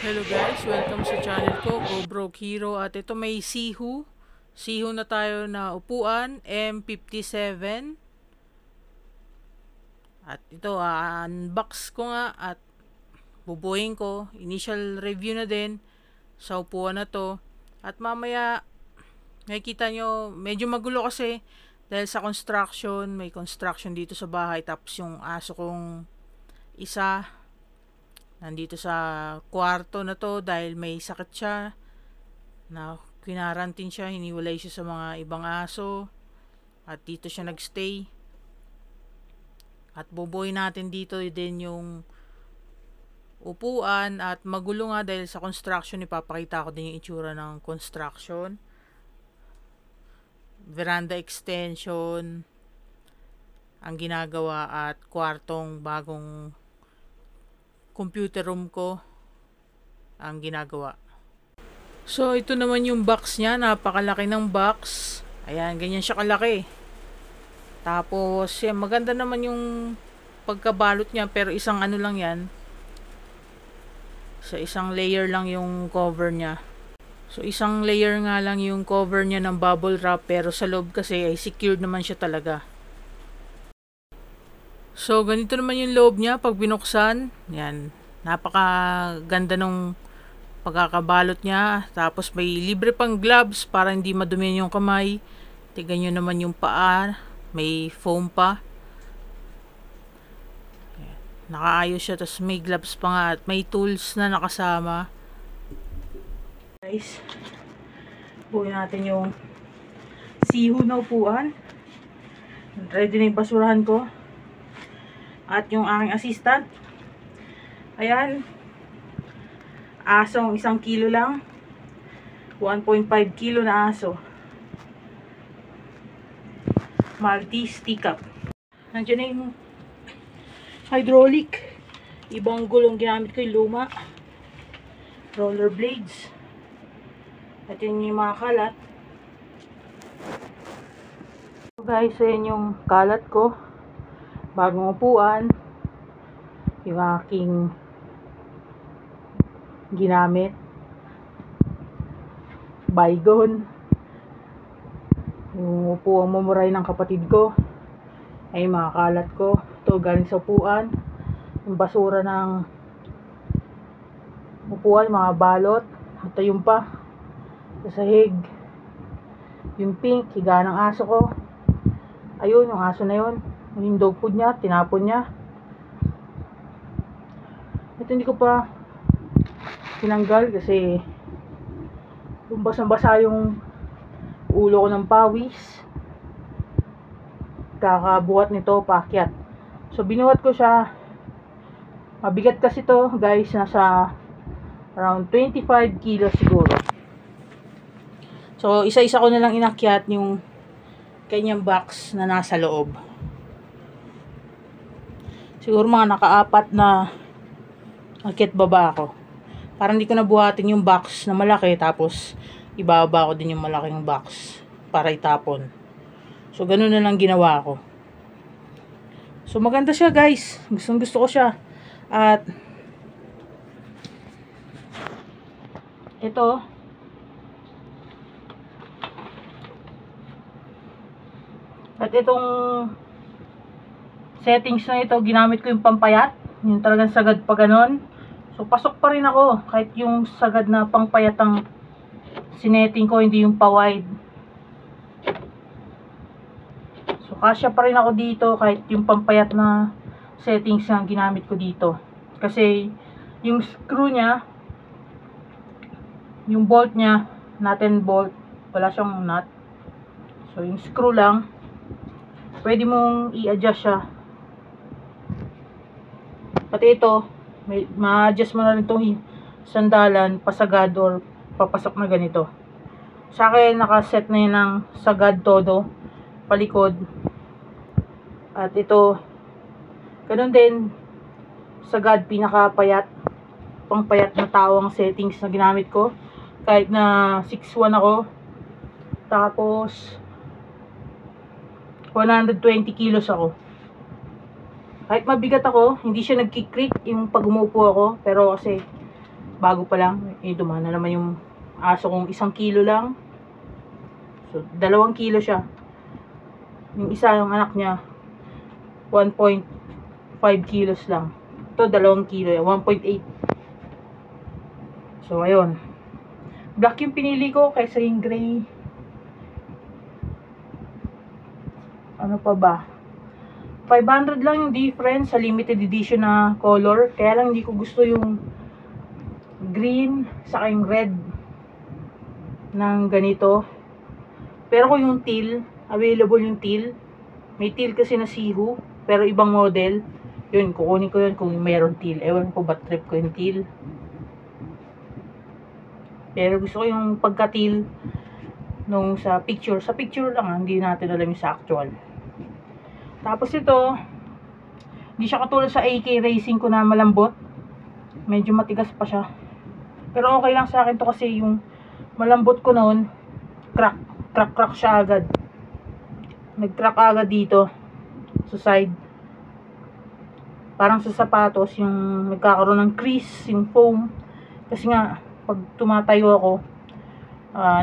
Hello guys, welcome sa channel ko, Go Broke Hero. At ito may Sihu na tayo na upuan, M57. At ito, unbox ko nga at bubuhin ko. Initial review na din sa upuan na to. At mamaya, nakikita nyo, medyo magulo kasi dahil sa construction, may construction dito sa bahay. Tapos yung aso kong isa nandito sa kwarto na to dahil may sakit siya na kinarantin siya, hiniwalay siya sa mga ibang aso at dito siya nagstay. At bubuhay natin dito din yung upuan at magulo nga dahil sa construction. Ipapakita ko din yung itsura ng construction, veranda extension ang ginagawa at kwartong bagong computer room ko ang ginagawa. So ito naman yung box niya, napakalaki ng box. Ayan, ganyan siya kalaki. Tapos yan, maganda naman yung pagkabalot niya, pero isang ano lang yan, sa isang layer lang yung cover niya. So isang layer nga lang yung cover niya ng bubble wrap, pero sa loob kasi ay secured naman siya talaga. So, ganito naman yung loob niya pag binuksan. Yan. Napakaganda nung pagkakabalot niya. Tapos may libre pang gloves para hindi madumi yung kamay. Tignan nyo naman yung paa. May foam pa. Yan. Nakaayos siya. Tapos may gloves pa nga at may tools na nakasama. Guys, buuin natin yung Sihu na upuan. Ready na yung basurahan ko. At yung aking assistant, ayan, asong 1 kilo lang, 1.5 kilo na aso, Maltese teacup. Nandiyan na yung hydraulic, ibang gulong ginamit ko, yung luma, roller blades. At yun yung mga kalat. So guys, ayan yung kalat ko, bagong upuan, yung aking ginamit, bygone, yung upuang mumuray ng kapatid ko, ay mga kalat ko. Ito galing sa upuan, yung basura ng upuan, mga balot, ito yung pa sa sahig, yung pink, higa ng aso ko. Ayun, yung aso na yun, yung dog food niya, tinapon niya. Ito hindi ko pa tinanggal kasi basang-basa yung ulo ko ng pawis. Kakabuhat nito, paakyat. So binuhat ko siya. Mabigat kasi to guys, nasa around 25 kilos siguro. So isa-isa ko na lang inakyat yung kanyang box na nasa loob. Siguro mga naka-4 na akyat baba ako. Para hindi ko nabuhatin yung box na malaki, tapos ibaba ko din yung malaking box para itapon. So ganun na lang ginawa ko. So maganda siya guys. Gustong gusto ko siya. At ito, itong settings na ito, ginamit ko yung pampayat, yung talagang sagad pa ganon. So pasok pa rin ako kahit yung sagad na pangpayat ang sinetting ko, hindi yung pa-wide. So kasya pa rin ako dito kahit yung pampayat na settings na ginamit ko dito. Kasi yung screw nya, yung bolt nya, nut and bolt, wala siyang nut. So yung screw lang, pwede mong i-adjust siya. Pati ito, ma-adjust mo na rin itong sandalan, pasagad or papasok na ganito. Sa akin, nakaset na yun ng sagad todo, palikod. At ito, ganun din, sagad, pinakapayat, pangpayat na tao ang settings na ginamit ko. Kahit na 6'1 ako, tapos 120 kilos ako. Kahit mabigat ako, hindi siya nagkikrik yung pag umupo ako. Pero kasi bago pa lang. Dumana naman yung aso kong 1 kilo lang. So 2 kilo siya. Yung isa, yung anak niya 1.5 kilos lang. Ito 2 kilo, 1.8. So ayun, black yung pinili ko kaysa yung gray. Ano pa ba? 500 lang yung difference sa limited edition na color. Kaya lang hindi ko gusto yung green saka yung red ng ganito. Pero kung yung teal, available yung teal. May teal kasi na Sihu, pero ibang model. Yun, kukunin ko yun kung meron teal. Ewan ko ba trip ko yung teal. Pero gusto ko yung pagka-teal nung sa picture. Sa picture lang, hindi natin alam yung sa actual. Tapos ito, hindi siya katulad sa AK Racing ko na malambot. Medyo matigas pa siya. Pero okay lang sa akin to kasi yung malambot ko noon, crack siya agad. Nag-crack agad dito sa side. Parang sa sapatos, yung nagkakaroon ng crease, yung foam. Kasi nga, pag tumatayo ako,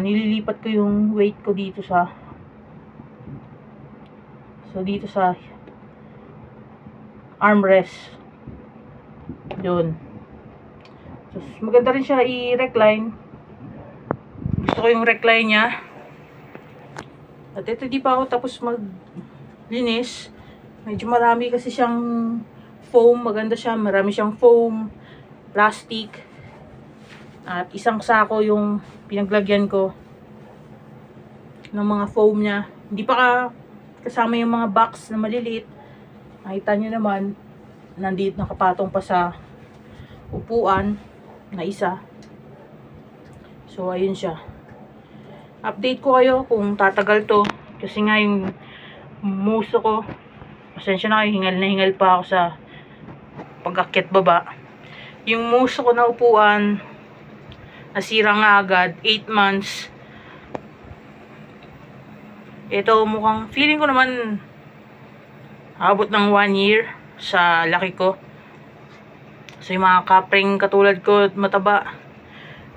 nililipat ko yung weight ko dito sa armrest. Yun. So, maganda rin siya i-recline. Gusto ko yung recline niya. At ito, di pa ako tapos maglinis. Medyo marami kasi siyang foam. Maganda siya. Marami siyang foam, plastic. At isang sako yung pinaglagyan ko ng mga foam niya. Hindi pa kasama yung mga box na maliliit. Nakita nyo naman, nandito nakapatong pa sa upuan na isa. So, ayun siya. Update ko kayo kung tatagal to. Kasi nga yung muso ko, pasensya na kayo, hingal na hingal pa ako sa pag-akyat baba. Yung muso ko na upuan, nasira nga agad, 8 months. Ito mukhang, feeling ko naman, abot ng 1 year sa laki ko. So yung mga kapring katulad ko, mataba,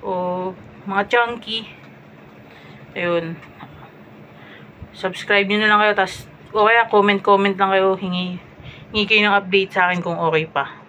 o mga chunky, ayun, subscribe nyo na lang kayo, tas, o kaya comment lang kayo, hingi kayo ng update sa akin kung okay pa.